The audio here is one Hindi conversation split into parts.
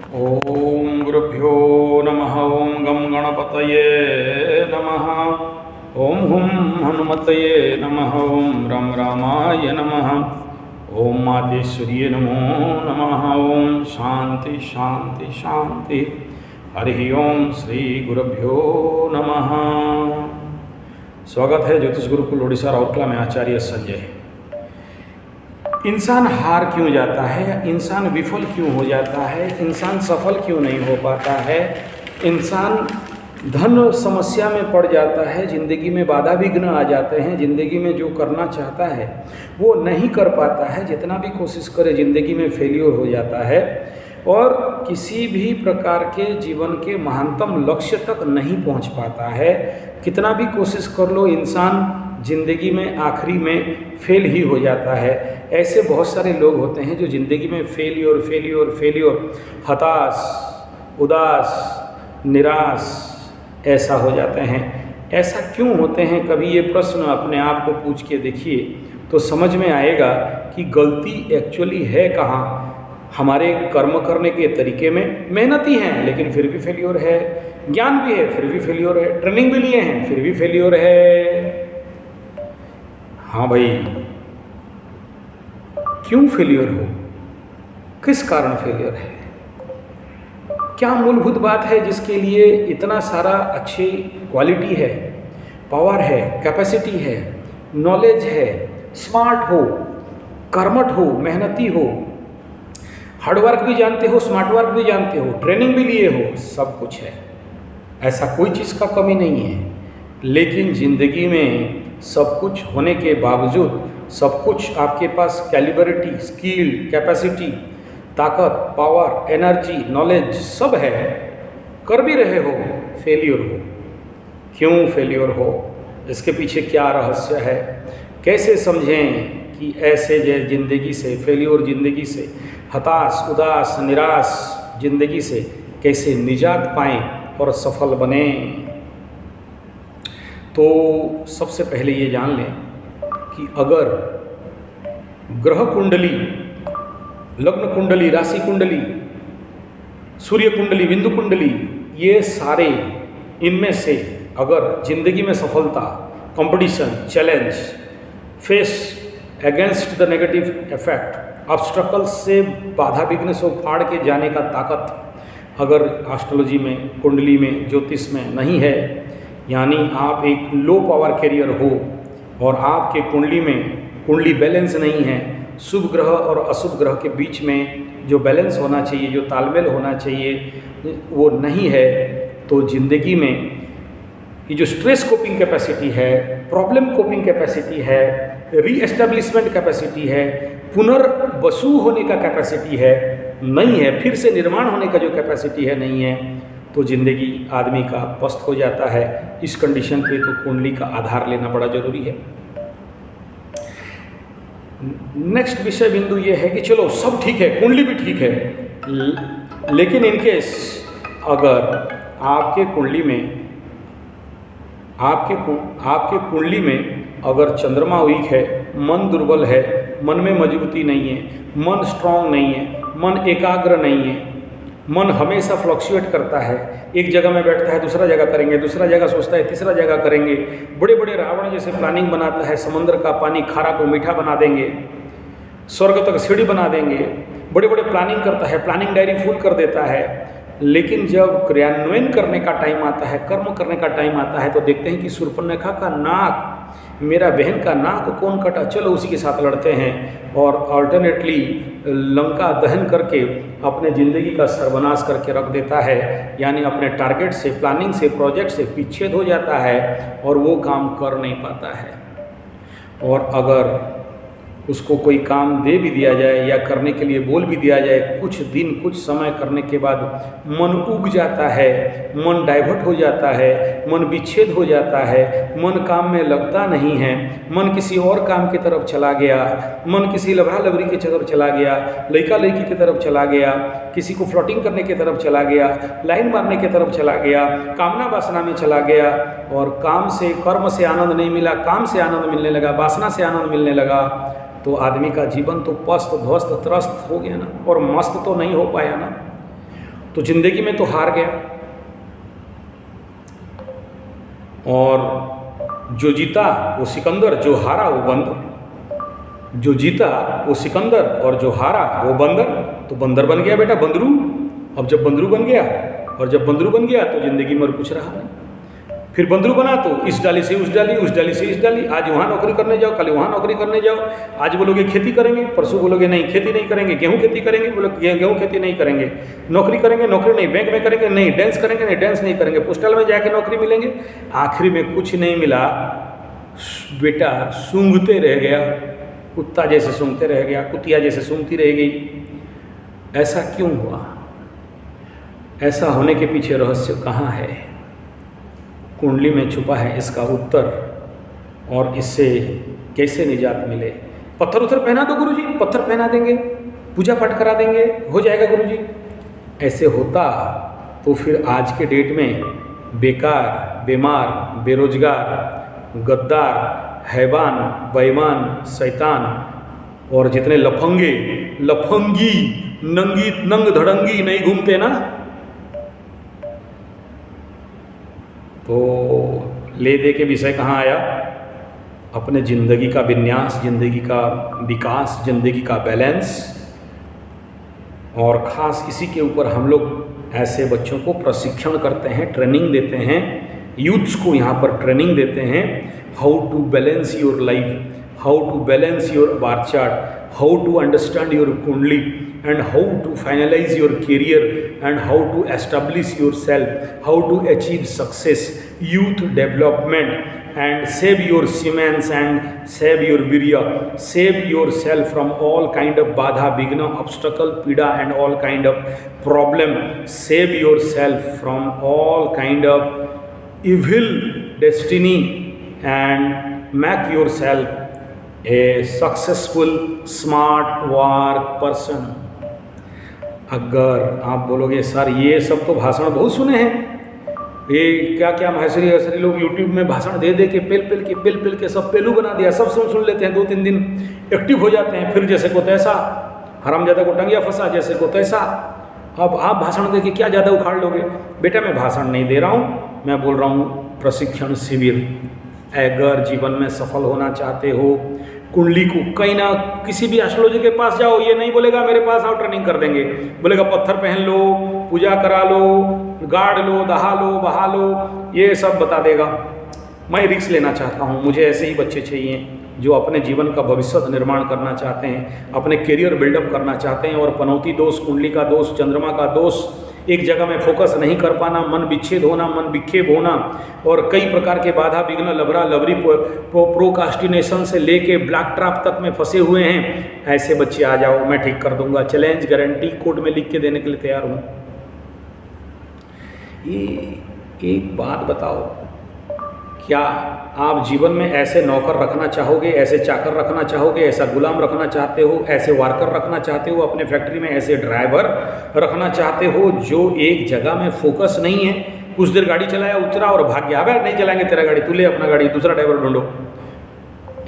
ओम गुरुभ्यो नमः। ओम गम गणपतये नमः। ओम हुम हनुमतये नमः। ओम रम रामाय नमः। ओम मातेश्वर्ये नमो नमः। ओम शांति शांति शांति। हरि ओम श्री गुरुभ्यो नमः। स्वागत है ज्योतिष गुरुकुल ओडिशा राउरकेला में आचार्य संजय। इंसान हार क्यों जाता है, इंसान विफल क्यों हो जाता है, इंसान सफल क्यों नहीं हो पाता है, इंसान धन समस्या में पड़ जाता है, ज़िंदगी में बाधा विघ्न आ जाते हैं, ज़िंदगी में जो करना चाहता है वो नहीं कर पाता है, जितना भी कोशिश करे ज़िंदगी में फेल्योर हो जाता है और किसी भी प्रकार के जीवन के महानतम लक्ष्य तक नहीं पहुंच पाता है। कितना भी कोशिश कर लो इंसान ज़िंदगी में आखिरी में फेल ही हो जाता है। ऐसे बहुत सारे लोग होते हैं जो ज़िंदगी में फेलियर फेलियर फेलियर, हताश, उदास, निराश ऐसा हो जाते हैं। ऐसा क्यों होते हैं, कभी ये प्रश्न अपने आप को पूछ के देखिए तो समझ में आएगा कि गलती एक्चुअली है कहाँ। हमारे कर्म करने के तरीके में मेहनती हैं लेकिन फिर भी फेलियर है, ज्ञान भी है फिर भी फेलियर है, ट्रेनिंग भी लिए हैं फिर भी फेलियर है। हाँ भाई, क्यों फेलियर हो, किस कारण फेलियर है, क्या मूलभूत बात है जिसके लिए इतना सारा अच्छी क्वालिटी है, पावर है, कैपेसिटी है, नॉलेज है, स्मार्ट हो, कर्मठ हो, मेहनती हो, हार्डवर्क भी जानते हो, स्मार्ट वर्क भी जानते हो, ट्रेनिंग भी लिए हो, सब कुछ है, ऐसा कोई चीज़ का कमी नहीं है। लेकिन ज़िंदगी में सब कुछ होने के बावजूद, सब कुछ आपके पास कैलिबरिटी, स्किल, कैपेसिटी, ताकत, पावर, एनर्जी, नॉलेज सब है, कर भी रहे हो, फेलियर हो। क्यों फेलियर हो, इसके पीछे क्या रहस्य है, कैसे समझें कि ऐसे ज़िंदगी से, फेलियर ज़िंदगी से, हताश, उदास, निराश ज़िंदगी से कैसे निजात पाएं और सफल बने। तो सबसे पहले ये जान लें कि अगर ग्रह कुंडली, लग्न कुंडली, राशि कुंडली, सूर्य कुंडली, बिंदु कुंडली, ये सारे इनमें से अगर जिंदगी में सफलता, competition, challenge, face against the negative effect, obstacles से, बाधा विघ्न से फाड़ के जाने का ताकत अगर एस्ट्रोलॉजी में, कुंडली में, ज्योतिष में नहीं है, यानी आप एक लो पावर कैरियर हो और आपके कुंडली में कुंडली बैलेंस नहीं है, शुभ ग्रह और अशुभ ग्रह के बीच में जो बैलेंस होना चाहिए, जो तालमेल होना चाहिए वो नहीं है, तो ज़िंदगी में ये जो स्ट्रेस कोपिंग कैपेसिटी है, प्रॉब्लम कोपिंग कैपेसिटी है, रीएस्टेब्लिशमेंट कैपेसिटी है, पुनर्वसु होने का कैपेसिटी है नहीं है, फिर से निर्माण होने का जो कैपेसिटी है नहीं है, तो ज़िंदगी आदमी का पस्त हो जाता है। इस कंडीशन पे तो कुंडली का आधार लेना बड़ा ज़रूरी है। नेक्स्ट विषय बिंदु ये है कि चलो सब ठीक है, कुंडली भी ठीक है, लेकिन इनकेस अगर आपके कुंडली में, आपके कुंडली में अगर चंद्रमा वीक है, मन दुर्बल है, मन में मजबूती नहीं है, मन स्ट्रांग नहीं है, मन एकाग्र नहीं है, मन हमेशा फ्लक्चुएट करता है, एक जगह में बैठता है, दूसरा जगह करेंगे, दूसरा जगह सोचता है, तीसरा जगह करेंगे, बड़े बड़े रावण जैसे प्लानिंग बनाता है, समुद्र का पानी खारा को मीठा बना देंगे, स्वर्ग तक सीढ़ी बना देंगे, बड़े बड़े प्लानिंग करता है, प्लानिंग डायरी फुल कर देता है, लेकिन जब क्रियान्वयन करने का टाइम आता है, कर्म करने का टाइम आता है, तो देखते हैं कि शूर्पणखा का नाक, मेरा बहन का नाक कौन कटा, चलो उसी के साथ लड़ते हैं और अल्टरनेटली लंका दहन करके अपने ज़िंदगी का सर्वनाश करके रख देता है, यानी अपने टारगेट से, प्लानिंग से, प्रोजेक्ट से विच्छेद हो जाता है और वो काम कर नहीं पाता है। और अगर उसको कोई काम दे भी दिया जाए या करने के लिए बोल भी दिया जाए, कुछ दिन, कुछ समय करने के बाद मन उग जाता है, मन डाइवर्ट हो जाता है, मन विच्छेद हो जाता है, मन काम में लगता नहीं है, मन किसी और काम की तरफ चला गया, मन किसी लबड़ा लबरी की तरफ चला गया, लड़का लड़की की तरफ चला गया, किसी को फ्लर्टिंग करने की तरफ चला गया, लाइन मारने की तरफ चला गया, कामना वासना में चला गया और काम से, कर्म से आनंद नहीं मिला, काम से आनंद मिलने लगा, वासना से आनंद मिलने लगा, तो आदमी का जीवन तो पस्त ध्वस्त त्रस्त हो गया ना, और मस्त तो नहीं हो पाया ना। तो जिंदगी में तो हार गया। और जो जीता वो सिकंदर, जो हारा वो बंदर। जो जीता वो सिकंदर और जो हारा वो बंदर। तो बंदर बन गया बेटा, बंदरू। अब जब बंदरू बन गया, और जब बंदरू बन गया तो जिंदगी में और कुछ रहा नहीं। फिर बंदरू बना तो इस डाली से उस डाली, उस डाली से इस डाली। आज वहाँ नौकरी करने जाओ, कल वहाँ नौकरी करने जाओ। आज बोलोगे खेती करेंगे, परसों बोलोगे नहीं खेती नहीं करेंगे, गेहूँ खेती करेंगे, बोलो गेहूँ खेती नहीं करेंगे। नौकरी करेंगे, नौकरी नहीं। बैंक में करेंगे, नहीं। डांस करेंगे, नहीं डांस नहीं करेंगे। पोस्टल में जाके नौकरी मिलेंगे। आखिरी में कुछ नहीं मिला बेटा, सूंघते रह गया, कुत्ता जैसे सूंघते रह गया, कुतिया जैसे सूंघती रह गई। ऐसा क्यों हुआ? ऐसा होने के पीछे रहस्य कहाँ है? कुंडली में छुपा है इसका उत्तर। और इससे कैसे निजात मिले? पत्थर उत्थर पहना दो गुरुजी, पत्थर पहना देंगे, पूजा पाठ करा देंगे, हो जाएगा गुरुजी। ऐसे होता तो फिर आज के डेट में बेकार, बीमार, बेरोजगार, गद्दार, हैवान, बेईमान, शैतान और जितने लफंगे, लफंगी, नंगी, नंग धड़ंगी नहीं घूमते ना। तो ले दे के विषय कहाँ आया? अपने ज़िंदगी का विन्यास, ज़िंदगी का विकास, ज़िंदगी का बैलेंस। और ख़ास इसी के ऊपर हम लोग ऐसे बच्चों को प्रशिक्षण करते हैं, ट्रेनिंग देते हैं, यूथ्स को यहाँ पर ट्रेनिंग देते हैं। How to balance your life, how to balance your bar chart, how to understand your kundli, and how to finalize your career, and how to establish yourself, how to achieve success, youth development, and save your Siemens and save your Virya, save yourself from all kind of badha, bigna, obstacle, pida, and all kind of problem. Save yourself from all kind of evil destiny and make yourself A successful smart work person. अगर आप बोलोगे सर ये सब तो भाषण बहुत सुने हैं, ये क्या क्या माहेश्वरी वैश्वरी लोग यूट्यूब में भाषण दे दे के पेल के सब पेलू बना दिया, सब सुन लेते हैं, 2-3 दिन एक्टिव हो जाते हैं, फिर जैसे को तैसा, हरामजादा को टंगिया फंसा जैसे को तैसा। अब आप भाषण दे के क्या ज़्यादा उखाड़ लोगे? बेटा मैं भाषण नहीं दे रहा हूँ, मैं बोल रहा हूँ प्रशिक्षण शिविर। अगर जीवन में सफल होना चाहते हो, कुंडली को कहीं ना किसी भी एस्ट्रोलॉजी के पास जाओ, ये नहीं बोलेगा मेरे पास आओ ट्रेनिंग कर देंगे, बोलेगा पत्थर पहन लो, पूजा करा लो, गाड़ लो, दहा लो, बहा लो, ये सब बता देगा। मैं रिस्क लेना चाहता हूँ, मुझे ऐसे ही बच्चे चाहिए जो अपने जीवन का भविष्य निर्माण करना चाहते हैं, अपने करियर बिल्डअप करना चाहते हैं। और पनौती दोष, कुंडली का दोष, चंद्रमा का दोष, एक जगह में फोकस नहीं कर पाना, मन विच्छेद होना, मन विक्षेप होना, और कई प्रकार के बाधा विघ्न, लबरा लबरी, प्रोकास्टिनेशन से लेके ब्लैक ट्रैप तक में फंसे हुए हैं। ऐसे बच्चे आ जाओ, मैं ठीक कर दूंगा। चैलेंज गारंटी कोड में लिख के देने के लिए तैयार हूँ। ये एक बात बताओ, क्या आप जीवन में ऐसे नौकर रखना चाहोगे, ऐसे चाकर रखना चाहोगे, ऐसा गुलाम रखना चाहते हो, ऐसे वर्कर रखना चाहते हो अपने फैक्ट्री में, ऐसे ड्राइवर रखना चाहते हो जो एक जगह में फोकस नहीं है? कुछ देर गाड़ी चलाया, उतरा और भाग गया, अबे नहीं चलाएंगे तेरा गाड़ी, तू ले अपना गाड़ी, दूसरा ड्राइवर ढूंढो।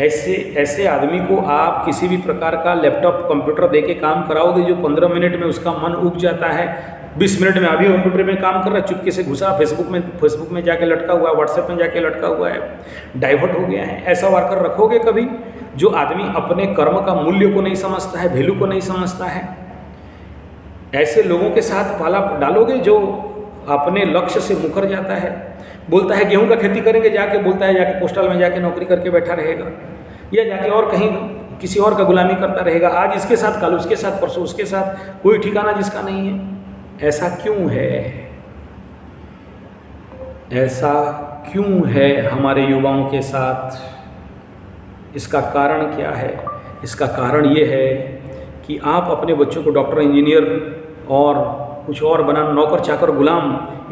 ऐसे आदमी को आप किसी भी प्रकार का लैपटॉप कंप्यूटर दे के काम कराओगे, जो 15 मिनट में उसका मन उग जाता है, 20 मिनट में अभी कंप्यूटर में काम कर रहा है, चुपके से घुसा फेसबुक में जाके लटका हुआ है, व्हाट्सएप में जाके लटका हुआ है, डाइवर्ट हो गया है। ऐसा वर्कर रखोगे कभी? जो आदमी अपने कर्म का मूल्य को नहीं समझता है, वैल्यू को नहीं समझता है, ऐसे लोगों के साथ पाला डालोगे जो अपने लक्ष्य से मुकर जाता है। बोलता है गेहूं का खेती करेंगे, जाके बोलता है जाके पोस्टल में जाके नौकरी करके बैठा रहेगा, या जाके और कहीं किसी और का गुलामी करता रहेगा, आज इसके साथ, कल उसके साथ, परसों उसके साथ, कोई ठिकाना जिसका नहीं है। ऐसा क्यों है? ऐसा क्यों है हमारे युवाओं के साथ? इसका कारण क्या है? इसका कारण ये है कि आप अपने बच्चों को डॉक्टर, इंजीनियर और कुछ और बनाना, नौकर चाकर गुलाम,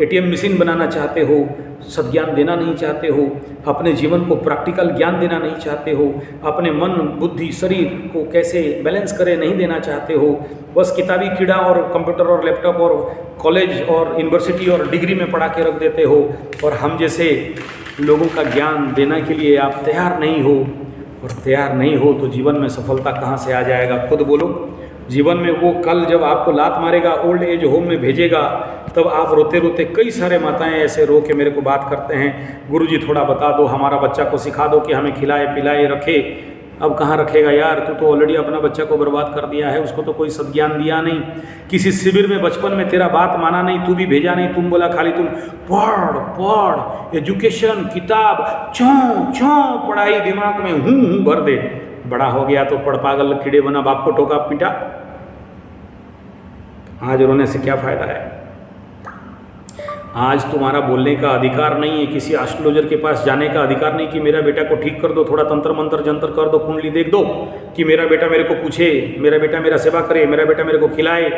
एटीएम मशीन बनाना चाहते हो, सद्ज्ञान देना नहीं चाहते हो, अपने जीवन को प्रैक्टिकल ज्ञान देना नहीं चाहते हो, अपने मन, बुद्धि, शरीर को कैसे बैलेंस करें नहीं देना चाहते हो, बस किताबी कीड़ा और कंप्यूटर और लैपटॉप और कॉलेज और यूनिवर्सिटी और डिग्री में पढ़ा के रख देते हो, और हम जैसे लोगों का ज्ञान देने के लिए आप तैयार नहीं हो। और तैयार नहीं हो तो जीवन में सफलता कहाँ से आ जाएगा? खुद बोलो। जीवन में वो कल जब आपको लात मारेगा, ओल्ड एज होम में भेजेगा, तब आप रोते रोते, कई सारे माताएं ऐसे रो के मेरे को बात करते हैं, गुरुजी थोड़ा बता दो, हमारा बच्चा को सिखा दो कि हमें खिलाए पिलाए रखे। अब कहाँ रखेगा यार, तू तो ऑलरेडी अपना बच्चा को बर्बाद कर दिया है, उसको तो कोई सद्ज्ञान दिया नहीं, किसी शिविर में बचपन में तेरा बात माना नहीं, तू भी भेजा नहीं, तुम बोला खाली तुम पढ़ पढ़, एजुकेशन, किताब, चौं चौं पढ़ाई दिमाग में हूँ भर दे। बड़ा हो गया तो पढ़ पागल कीड़े बना, बाप को टोका पीटा। आज रोने से क्या फायदा है? आज तुम्हारा बोलने का अधिकार नहीं है, किसी एस्ट्रोलॉजर के पास जाने का अधिकार नहीं कि मेरा बेटा को ठीक कर दो, थोड़ा तंत्र मंत्र जंतर कर दो, कुंडली देख दो, कि मेरा बेटा मेरे को पूछे, मेरा बेटा मेरा सेवा करे, मेरा बेटा मेरे को खिलाए।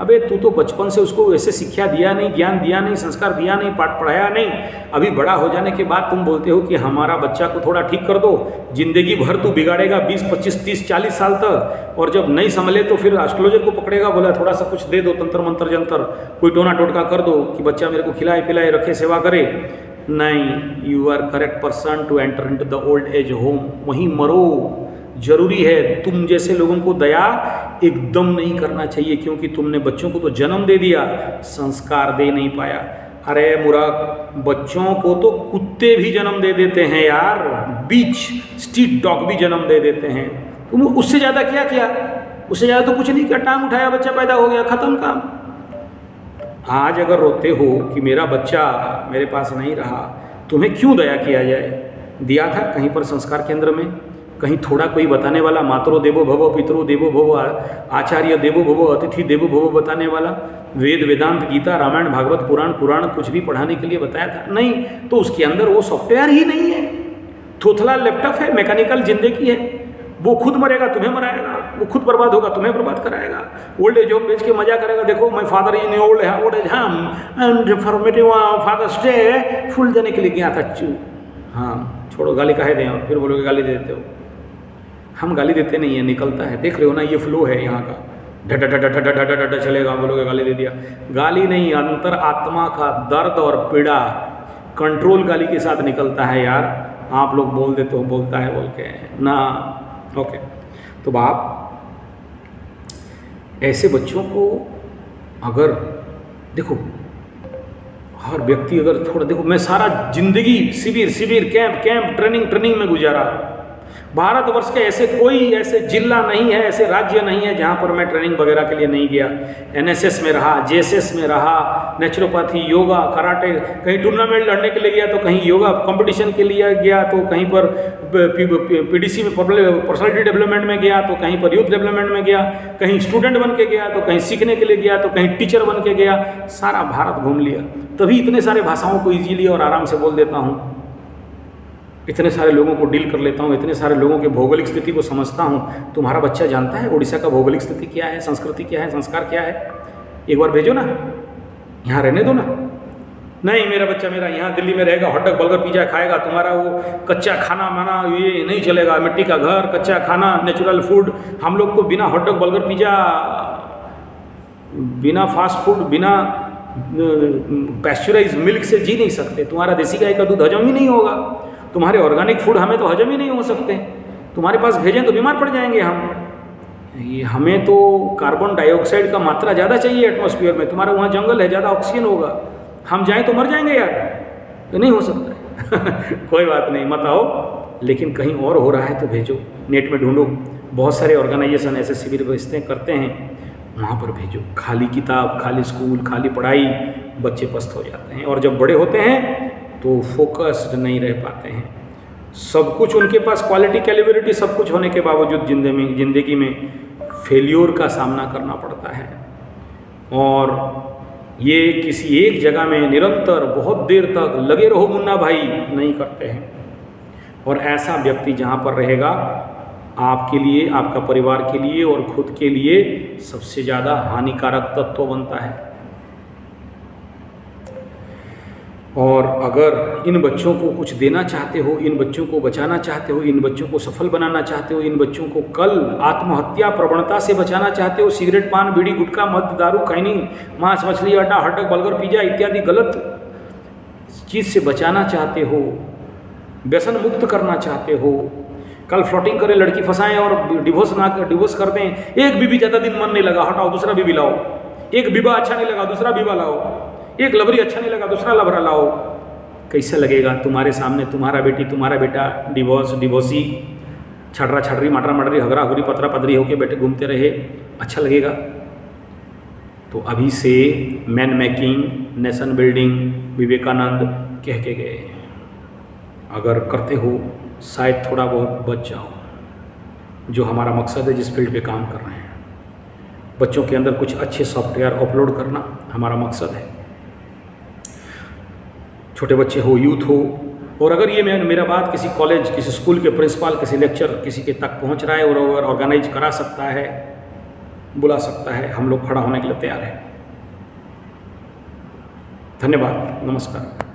अबे तू तो बचपन से उसको वैसे शिक्षा दिया नहीं, ज्ञान दिया नहीं, संस्कार दिया नहीं, पाठ पढ़ाया नहीं। अभी बड़ा हो जाने के बाद तुम बोलते हो कि हमारा बच्चा को थोड़ा ठीक कर दो। जिंदगी भर तू बिगाड़ेगा, 20, 25, 30, 40 साल तक, और जब नहीं संभले तो फिर एस्ट्रोलॉजर को पकड़ेगा, बोला थोड़ा सा कुछ दे दो, तंत्र मंत्र जंतर, कोई टोना टोटका कर दो कि बच्चा मेरे को खिलाए पिलाए रखे, सेवा करे। नहीं, you are correct person to enter into the old age home. वहीं मरो, जरूरी है। तुम जैसे लोगों को दया एकदम नहीं करना चाहिए, क्योंकि तुमने बच्चों को तो जन्म दे दिया, संस्कार दे नहीं पाया। अरे मूर्ख, बच्चों को तो कुत्ते भी जन्म दे देते हैं यार, बीच स्ट्रीट डॉग भी जन्म दे देते हैं। तुम उससे ज़्यादा क्या किया? उससे ज़्यादा तो कुछ नहीं किया, टांग उठाया, बच्चा पैदा हो गया, खत्म काम। आज अगर रोते हो कि मेरा बच्चा मेरे पास नहीं रहा, तुम्हें क्यों दया किया जाए? दिया था कहीं पर संस्कार केंद्र में, कहीं थोड़ा कोई बताने वाला, मातरो देवो भवो, पितरो देवो भवो, आचार्य देवो भवो, अतिथि देवो भवो बताने वाला, वेद वेदांत गीता रामायण भागवत पुराण कुरान कुछ भी पढ़ाने के लिए बताया था? नहीं। तो उसके अंदर वो सॉफ्टवेयर ही नहीं है, थोथला लैपटॉप है, मैकेनिकल जिंदगी है। वो खुद मरेगा, तुम्हें मराएगा, वो खुद बर्बाद होगा, तुम्हें बर्बाद कराएगा। ओल्ड एज होम बेच के मजा करेगा, देखो my father in old age home and reformative Father's डे, फूल देने के लिए गया था। हाँ छोड़ो, गाली काहे दें, और फिर बोलोगे गाली दे देते हो। हम गाली देते नहीं है, निकलता है, देख रहे हो ना, ये फ्लो है यहाँ का, ढड ढड ढड ढड ढड ढड बोलोगे, गाली दे दिया। गाली नहीं, अंतर आत्मा का दर्द और पीड़ा कंट्रोल गाली के साथ निकलता है यार। आप लोग बोल देते हो, बोलता है बोल के ना। ओके, तो बाप ऐसे बच्चों को अगर देखो, हर व्यक्ति अगर थोड़ा देखो, मैं सारा जिंदगी शिविर कैंप ट्रेनिंग में गुजारा। भारतवर्ष के ऐसे कोई ऐसे जिला नहीं है, ऐसे राज्य नहीं है जहाँ पर मैं ट्रेनिंग वगैरह के लिए नहीं गया। एनएसएस में रहा, जेएसएस में रहा, नेचुरोपैथी, योगा, कराटे, कहीं टूर्नामेंट लड़ने के लिए गया तो कहीं योगा कंपटीशन के लिए गया, तो कहीं पर पीडीसी में पर्सनालिटी डेवलपमेंट में गया, तो कहीं पर यूथ डेवलपमेंट में गया, कहीं स्टूडेंट बन के गया, तो कहीं सीखने के लिए गया, तो कहीं टीचर बन के गया। सारा भारत घूम लिया, तभी इतने सारे भाषाओं को ईजीली और आराम से बोल देता हूँ, इतने सारे लोगों को डील कर लेता हूँ, इतने सारे लोगों के भौगोलिक स्थिति को समझता हूँ। तुम्हारा बच्चा जानता है उड़ीसा का भौगोलिक स्थिति क्या है, संस्कृति क्या है, संस्कार क्या है? एक बार भेजो ना, यहाँ रहने दो ना। नहीं, मेरा बच्चा मेरा यहाँ दिल्ली में रहेगा, हॉट डॉग बर्गर पिज्जा खाएगा, तुम्हारा वो कच्चा खाना माना ये नहीं चलेगा। मिट्टी का घर, कच्चा खाना, नेचुरल फूड। हम लोग तो बिना हॉट डॉग बर्गर पिज्जा, बिना फास्ट फूड, बिना पैस्चराइज मिल्क से जी नहीं सकते। तुम्हारा देसी गाय का दूध हजम ही नहीं होगा, तुम्हारे ऑर्गेनिक फूड हमें तो हजम ही नहीं हो सकते। तुम्हारे पास भेजें तो बीमार पड़ जाएंगे हम। हमें तो कार्बन डाइऑक्साइड का मात्रा ज़्यादा चाहिए एटमॉस्फेयर में, तुम्हारा वहाँ जंगल है, ज़्यादा ऑक्सीजन होगा, हम जाएं तो मर जाएंगे यार, ये नहीं हो सकता। कोई बात नहीं, मत आओ, लेकिन कहीं और हो रहा है तो भेजो, नेट में ढूंढो, बहुत सारे ऑर्गेनाइजेशन ऐसे शिविर भेजते करते हैं, वहाँ पर भेजो। खाली किताब, खाली स्कूल, खाली पढ़ाई, बच्चे पस्त हो जाते हैं, और जब बड़े होते हैं तो फोकस्ड नहीं रह पाते हैं। सब कुछ उनके पास, क्वालिटी कैलिब्रिटी सब कुछ होने के बावजूद जिंदगी में फेल्योर का सामना करना पड़ता है। और ये किसी एक जगह में निरंतर बहुत देर तक लगे रहो मुन्ना भाई नहीं करते हैं। और ऐसा व्यक्ति जहाँ पर रहेगा, आपके लिए, आपका परिवार के लिए और खुद के लिए सबसे ज़्यादा हानिकारक तत्व बनता है। और अगर इन बच्चों को कुछ देना चाहते हो, इन बच्चों को बचाना चाहते हो, इन बच्चों को सफल बनाना चाहते हो, इन बच्चों को कल आत्महत्या प्रवणता से बचाना चाहते हो, सिगरेट, पान, बीड़ी, गुटखा, मद, दारू, खैनी, मांस, मछली, अड्डा, हटक, बर्गर, पिज्जा इत्यादि गलत चीज़ से बचाना चाहते हो, व्यसन मुक्त करना चाहते हो, कल फ्लॉटिंग करें, लड़की फंसाएं और डिवोर्स कर दें। एक बीबी ज़्यादा दिन मन नहीं लगा, हटाओ दूसरा बीबी लाओ। एक विवाह अच्छा नहीं लगा, दूसरा विवाह लाओ। एक लवरी अच्छा नहीं लगा, दूसरा लवरा लाओ। कैसे लगेगा? तुम्हारे सामने तुम्हारा बेटी तुम्हारा बेटा डिवोर्सी छड़रा छड़री मटरा मटरी हगरा हगरी पतरा पदरी होके बैठे घूमते रहे, अच्छा लगेगा? तो अभी से man making, nation building Vivekananda कह के गए। अगर करते हो शायद थोड़ा बहुत बच जाओ। जो हमारा मकसद है, जिस फील्ड पे काम कर रहे हैं, बच्चों के अंदर कुछ अच्छे सॉफ्टवेयर अपलोड करना हमारा मकसद है। छोटे बच्चे हो, यूथ हो, और अगर ये मेरा बात किसी कॉलेज, किसी स्कूल के प्रिंसिपल, किसी लेक्चर, किसी के तक पहुंच रहा है और ऑर्गेनाइज करा सकता है, बुला सकता है, हम लोग खड़ा होने के लिए तैयार हैं। धन्यवाद, नमस्कार।